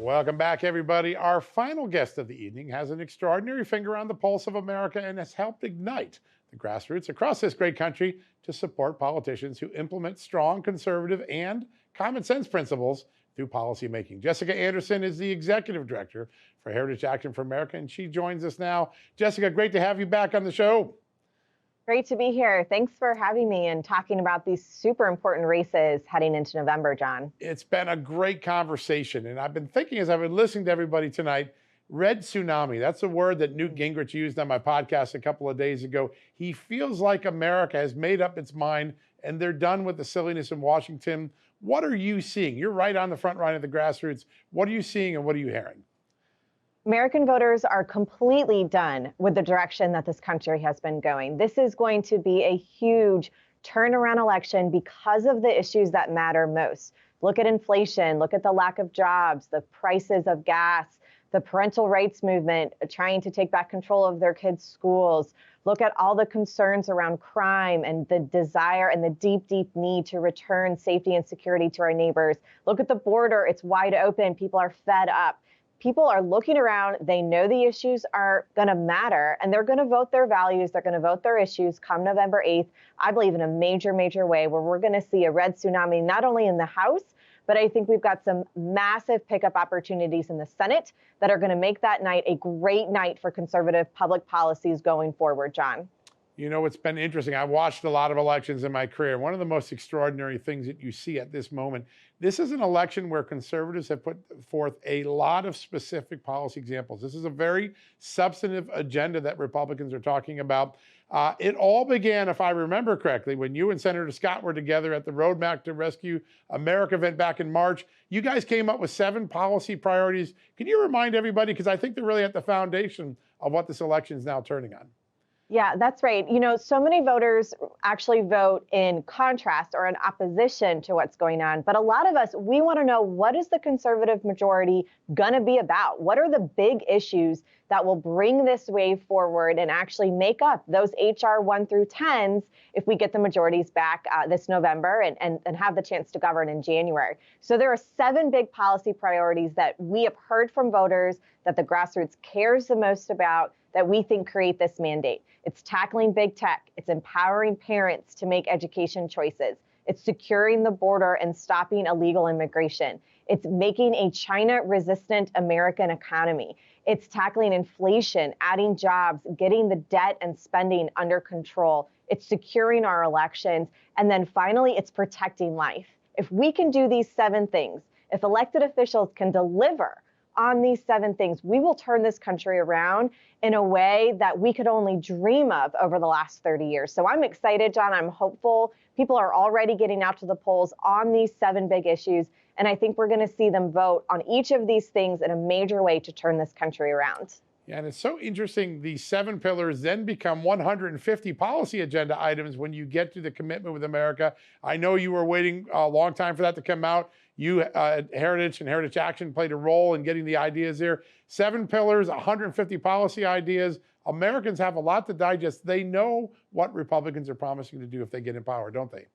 Welcome back, everybody. Our final guest of the evening has an extraordinary finger on the pulse of America and has helped ignite the grassroots across this great country to support politicians who implement strong conservative and common sense principles through policymaking. Jessica Anderson is the executive director for Heritage Action for America, and she joins us now. Jessica, great to have you back on the show. Great to be here. Thanks for having me and talking about these super important races heading into November, John. It's been a great conversation. And I've been thinking as I've been listening to everybody tonight, red tsunami, that's a word that Newt Gingrich used on my podcast a couple of days ago. He feels like America has made up its mind and they're done with the silliness in Washington. What are you seeing? You're right on the front line of the grassroots. What are you seeing and what are you hearing? American voters are completely done with the direction that this country has been going. This is going to be a huge turnaround election because of the issues that matter most. Look at inflation, look at the lack of jobs, the prices of gas, the parental rights movement, trying to take back control of their kids' schools. Look at all the concerns around crime and the desire and the deep, deep need to return safety and security to our neighbors. Look at the border, it's wide open, people are fed up. People are looking around, they know the issues are going to matter, and they're going to vote their values, they're going to vote their issues come November 8th, I believe in a major, major way where we're going to see a red tsunami, not only in the House, but I think we've got some massive pickup opportunities in the Senate that are going to make that night a great night for conservative public policies going forward, John. You know, it's been interesting. I watched a lot of elections in my career. One of the most extraordinary things that you see at this moment, this is an election where conservatives have put forth a lot of specific policy examples. This is a very substantive agenda that Republicans are talking about. It all began, if I remember correctly, when you and Senator Scott were together at the Roadmap to Rescue America event back in March. You guys came up with 7 policy priorities. Can you remind everybody, because I think they're really at the foundation of what this election is now turning on? Yeah, that's right. You know, so many voters actually vote in contrast or in opposition to what's going on. But a lot of us, we want to know, what is the conservative majority going to be about? What are the big issues that will bring this wave forward and actually make up those HR 1 through 10s if we get the majorities back this November and have the chance to govern in January? So there are 7 big policy priorities that we have heard from voters that the grassroots cares the most about, that we think create this mandate. It's tackling big tech. It's empowering parents to make education choices. It's securing the border and stopping illegal immigration. It's making a China-resistant American economy. It's tackling inflation, adding jobs, getting the debt and spending under control. It's securing our elections. And then finally, it's protecting life. If we can do these 7 things, if elected officials can deliver on these 7 things, we will turn this country around in a way that we could only dream of over the last 30 years. So I'm excited, John. I'm hopeful. People are already getting out to the polls on these 7 big issues. And I think we're going to see them vote on each of these things in a major way to turn this country around. Yeah, and it's so interesting. These 7 pillars then become 150 policy agenda items when you get to the commitment with America. I know you were waiting a long time for that to come out. You, Heritage and Heritage Action played a role in getting the ideas there. 7 pillars, 150 policy ideas. Americans have a lot to digest. They know what Republicans are promising to do if they get in power, don't they?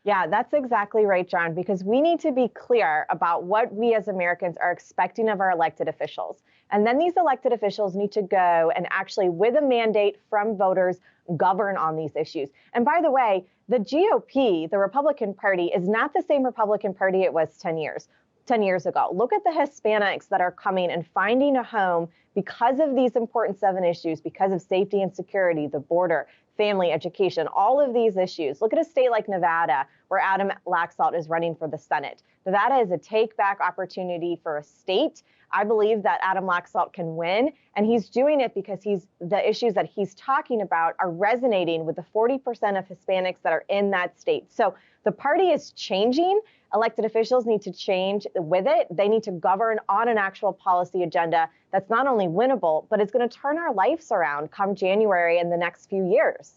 Yeah, that's exactly right, John, because we need to be clear about what we as Americans are expecting of our elected officials. And then these elected officials need to go and actually, with a mandate from voters, govern on these issues. And by the way, the GOP, the Republican Party, is not the same Republican Party it was 10 years ago. Look at the Hispanics that are coming and finding a home because of these important 7 issues, because of safety and security, the border, family, education, all of these issues. Look at a state like Nevada, where Adam Laxalt is running for the Senate. Nevada is a take-back opportunity for a state. I believe that Adam Laxalt can win, and he's doing it because the issues that he's talking about are resonating with the 40% of Hispanics that are in that state. So the party is changing. Elected officials need to change with it. They need to govern on an actual policy agenda that's not only winnable, but it's going to turn our lives around come January in the next few years.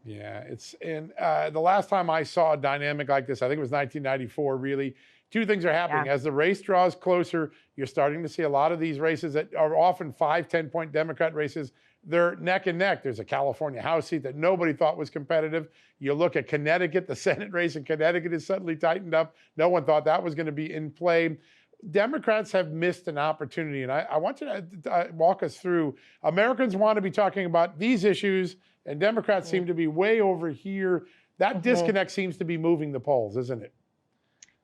Yeah, the last time I saw a dynamic like this, I think it was 1994, really. 2 things are happening. Yeah. As the race draws closer, you're starting to see a lot of these races that are often 5, 10-point Democrat races. They're neck and neck. There's a California House seat that nobody thought was competitive. You look at Connecticut, the Senate race in Connecticut is suddenly tightened up. No one thought that was going to be in play. Democrats have missed an opportunity. And I want you to walk us through. Americans want to be talking about these issues, and Democrats seem to be way over here. That disconnect seems to be moving the polls, isn't it?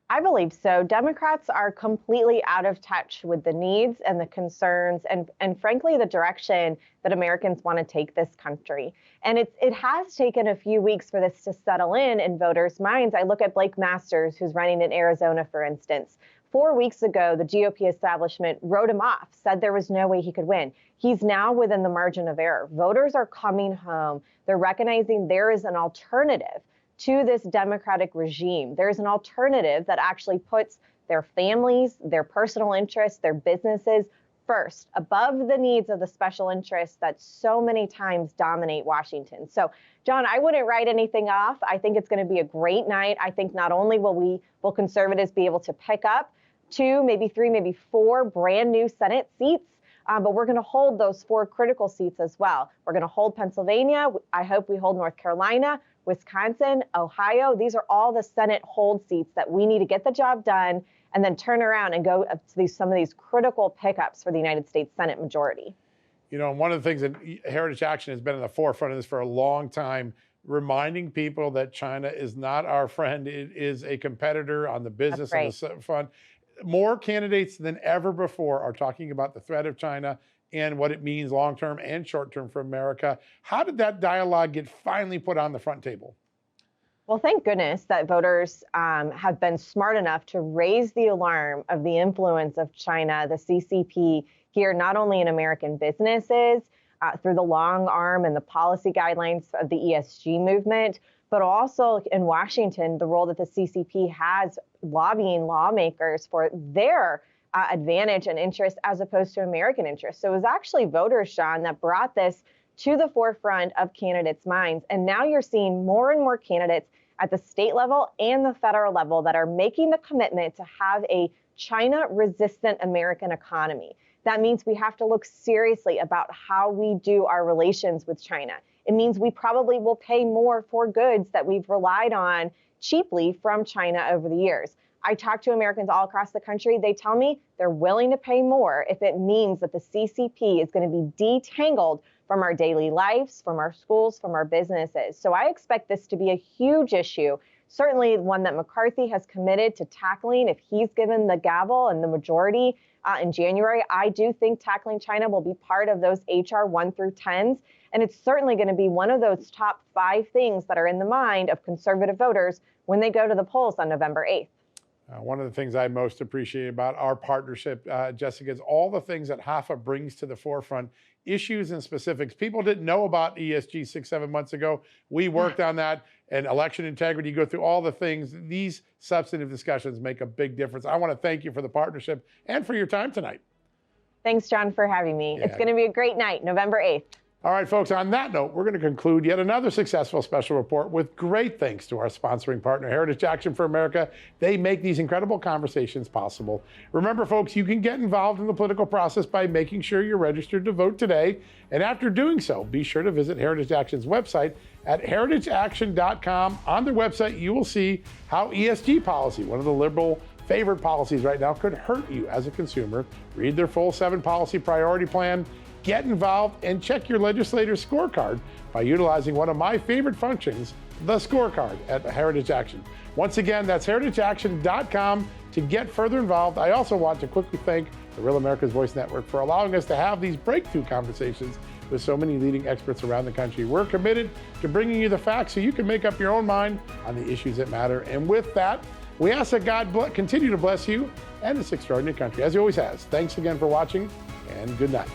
I believe so. Democrats are completely out of touch with the needs and the concerns and frankly, the direction that Americans want to take this country. And it has taken a few weeks for this to settle in voters' minds. I look at Blake Masters, who's running in Arizona, for instance. 4 weeks ago, the GOP establishment wrote him off, said there was no way he could win. He's now within the margin of error. Voters are coming home. They're recognizing there is an alternative to this Democratic regime. There's an alternative that actually puts their families, their personal interests, their businesses first, above the needs of the special interests that so many times dominate Washington. So, John, I wouldn't write anything off. I think it's going to be a great night. I think not only will conservatives be able to pick up 2, maybe 3, maybe 4 brand new Senate seats, but we're going to hold those 4 critical seats as well. We're going to hold Pennsylvania. I hope we hold North Carolina, Wisconsin, Ohio. These are all the Senate hold seats that we need to get the job done and then turn around and go up to some of these critical pickups for the United States Senate majority. You know, one of the things that Heritage Action has been in the forefront of this for a long time, reminding people that China is not our friend. It is a competitor on the business and the front. More candidates than ever before are talking about the threat of China and what it means long-term and short-term for America. How did that dialogue get finally put on the front table? Well, thank goodness that voters have been smart enough to raise the alarm of the influence of China, the CCP, here, not only in American businesses, through the long arm and the policy guidelines of the ESG movement, but also in Washington, the role that the CCP has lobbying lawmakers for their advantage and interest as opposed to American interest. So it was actually voters, Sean, that brought this to the forefront of candidates' minds. And now you're seeing more and more candidates at the state level and the federal level that are making the commitment to have a China-resistant American economy. That means we have to look seriously about how we do our relations with China. It means we probably will pay more for goods that we've relied on cheaply from China over the years. I talk to Americans all across the country. They tell me they're willing to pay more if it means that the CCP is going to be detangled from our daily lives, from our schools, from our businesses. So I expect this to be a huge issue, certainly one that McCarthy has committed to tackling if he's given the gavel and the majority in January. I do think tackling China will be part of those HR 1 through 10s. And it's certainly going to be one of those top 5 things that are in the mind of conservative voters when they go to the polls on November 8th. One of the things I most appreciate about our partnership, Jessica, is all the things that HAFA brings to the forefront, issues and specifics. People didn't know about ESG 6-7 months ago. We worked on that, and election integrity, go through all the things. These substantive discussions make a big difference. I want to thank you for the partnership and for your time tonight. Thanks, John, for having me. Yeah. It's going to be a great night, November 8th. All right, folks, on that note, we're going to conclude yet another successful special report with great thanks to our sponsoring partner, Heritage Action for America. They make these incredible conversations possible. Remember, folks, you can get involved in the political process by making sure you're registered to vote today. And after doing so, be sure to visit Heritage Action's website at heritageaction.com. On their website, you will see how ESG policy, one of the liberal favorite policies right now, could hurt you as a consumer. Read their full 7 policy priority plan. Get involved and check your legislator's scorecard by utilizing one of my favorite functions, the scorecard at Heritage Action. Once again, that's heritageaction.com to get further involved. I also want to quickly thank the Real America's Voice Network for allowing us to have these breakthrough conversations with so many leading experts around the country. We're committed to bringing you the facts so you can make up your own mind on the issues that matter. And with that, we ask that God continue to bless you and this extraordinary country, as he always has. Thanks again for watching, and good night.